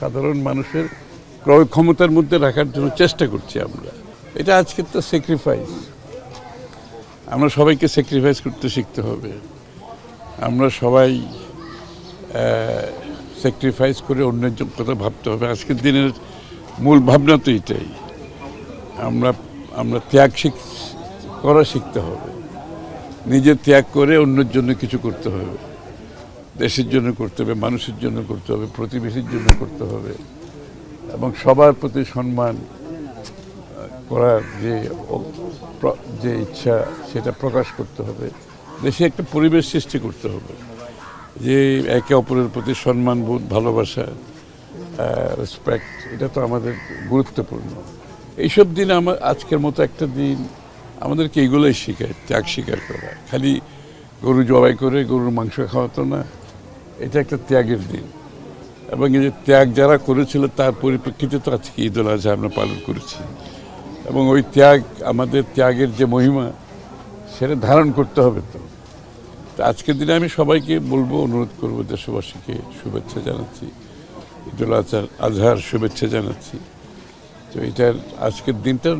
সাধারণ মানুষের ক্রয় ক্ষমতার মধ্যে রাখার জন্য চেষ্টা করছি আমরা। এটা আজকে তো স্যাক্রিফাইস, আমরা সবাইকে স্যাক্রিফাইস করতে শিখতে হবে। আমরা সবাই স্যাক্রিফাইস করে অন্যের কথা ভাবতে হবে। আজকের দিনের মূল ভাবনা তো এটাই, আমরা ত্যাগ করা শিখতে হবে। নিজে ত্যাগ করে অন্যের জন্য কিছু করতে হবে, দেশের জন্য করতে হবে, মানুষের জন্য করতে হবে, প্রতিবেশীর জন্য করতে হবে এবং সবার প্রতি সম্মান করার যে ইচ্ছা সেটা প্রকাশ করতে হবে। দেশে একটা পরিবেশ সৃষ্টি করতে হবে যে একে অপরের প্রতি সম্মানবোধ, ভালোবাসা, রেসপেক্ট, এটা তো আমাদের গুরুত্বপূর্ণ। এইসব দিন আজকের মতো একটা দিন আমাদেরকে এইগুলোই শেখায়, ত্যাগ স্বীকার করা। খালি গরু জবাই করে গরুর মাংস খাওয়াতো না, এটা একটা ত্যাগের দিন। এবং এই যে ত্যাগ যারা করেছিল তার পরিপ্রেক্ষিতে তো আজকে ঈদ উল আজহা আমরা পালন করেছি। এবং ওই ত্যাগ, আমাদের ত্যাগের যে মহিমা সেটা ধারণ করতে হবে। তো আজকের দিনে আমি সবাইকে বলবো, অনুরোধ করবো, দেশবাসীকে শুভেচ্ছা জানাচ্ছি, ঈদ উল আজহার শুভেচ্ছা জানাচ্ছি। তো এটার আজকের দিনটার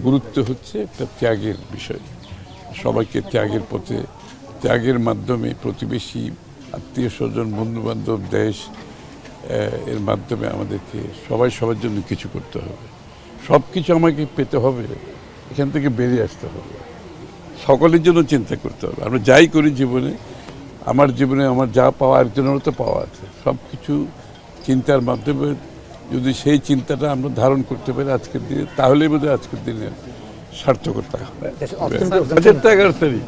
গুরুত্ব হচ্ছে একটা ত্যাগের বিষয়। সবাইকে ত্যাগের পথে, ত্যাগের মাধ্যমে প্রতিবেশী, আত্মীয় স্বজন, বন্ধুবান্ধব, দেশ, এর মাধ্যমে আমাদেরকে সবার জন্য কিছু করতে হবে। সব কিছু আমাকে পেতে হবে, এখান থেকে বেরিয়ে আসতে হবে, সকলের জন্য চিন্তা করতে হবে। আমরা যাই করি জীবনে, আমার যা পাওয়া একজনেরও তো পাওয়া আছে। সব কিছু চিন্তার মাধ্যমে যদি সেই চিন্তাটা আমরা ধারণ করতে পারি আজকের দিনে, তাহলেই বোধহয় আজকের দিনে সার্থকতা হবে। বাজেটটা 11 তারিখ,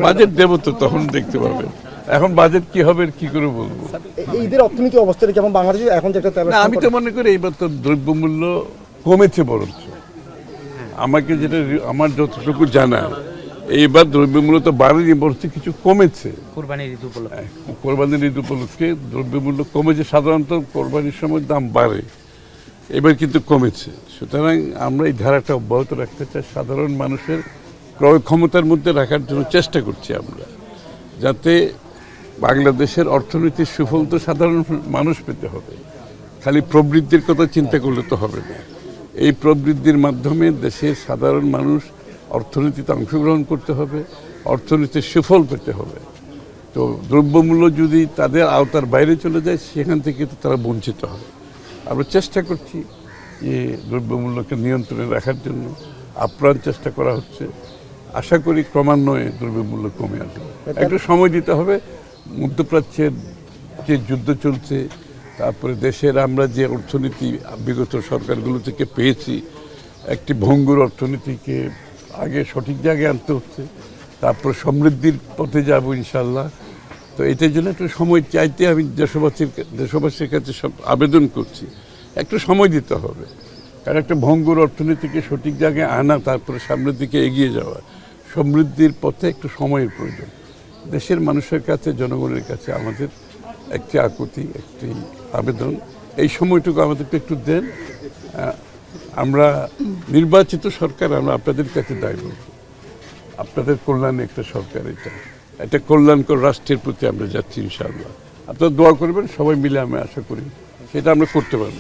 বাজেট দেবো তো তখন দেখতে পাবেন। এখন বাজেট কি হবে কি করে বলবো। ঈদের অর্থনীতি অবস্থাটা কেমন বাংলাদেশে এখন? আমি তো মনে করি এইবার তো দ্রব্যমূল্য কমেছে, বরঞ্চ আমাকে যেটা, আমার যতটুকু জানা, এইবার দ্রব্যমূল্য তো বাড়েনি, বরঞ্চ কিছু কমেছে। কোরবানির ঈদ উপলক্ষে দ্রব্যমূল্য কমেছে। সাধারণত কোরবানির সময় দাম বাড়ে, এবার কিন্তু কমেছে। সুতরাং আমরা এই ধারাটা অব্যাহত রাখতে চাই। সাধারণ মানুষের ক্রয় ক্ষমতার মধ্যে রাখার জন্য চেষ্টা করছি আমরা, যাতে বাংলাদেশের অর্থনীতির সুফল তো সাধারণ মানুষ পেতে হবে। খালি প্রবৃদ্ধির কথা চিন্তা করলে তো হবে না। এই প্রবৃদ্ধির মাধ্যমে দেশের সাধারণ মানুষ অর্থনীতিতে অংশগ্রহণ করতে হবে, অর্থনীতির সুফল পেতে হবে। তো দ্রব্যমূল্য যদি তাদের আওতার বাইরে চলে যায়, সেখান থেকে তো তারা বঞ্চিত হবে। আমরা চেষ্টা করছি যে দ্রব্যমূল্যকে নিয়ন্ত্রণে রাখার জন্য আপ্রাণ চেষ্টা করা হচ্ছে। আশা করি ক্রমান্বয়ে দ্রব্যমূল্য কমে আসবে। একটু সময় দিতে হবে। মধ্যপ্রাচ্যের যে যুদ্ধ চলছে, তারপরে দেশের আমরা যে অর্থনীতি বিগত সরকারগুলো থেকে পেয়েছি, একটি ভঙ্গুর অর্থনীতিকে আগে সঠিক জায়গায় আনতে হচ্ছে, তারপর সমৃদ্ধির পথে যাব ইনশাল্লাহ। তো এটার জন্য একটু সময় চাইতে আমি দেশবাসীর কাছে সব আবেদন করছি, একটু সময় দিতে হবে। কারণ একটা ভঙ্গুর অর্থনীতিকে সঠিক জায়গায় আনা, তারপরে সামনের দিকে এগিয়ে যাওয়া, সমৃদ্ধির পথে একটু সময়ের প্রয়োজন। দেশের মানুষের কাছে, জনগণের কাছে আমাদের একটি আকুতি, একটি আবেদন, এই সময়টুকু আমাদেরকে একটু দেন। আমরা নির্বাচিত সরকার, আমরা আপনাদের কাছে দায়ী, আপনাদের কল্যাণে একটা সরকার, এটা কল্যাণকর রাষ্ট্রের প্রতি আমরা যাচ্ছি ইনশাআল্লাহ। আপনারা দোয়া করবেন, সবাই মিলে আমি আশা করি সেটা আমরা করতে পারবো।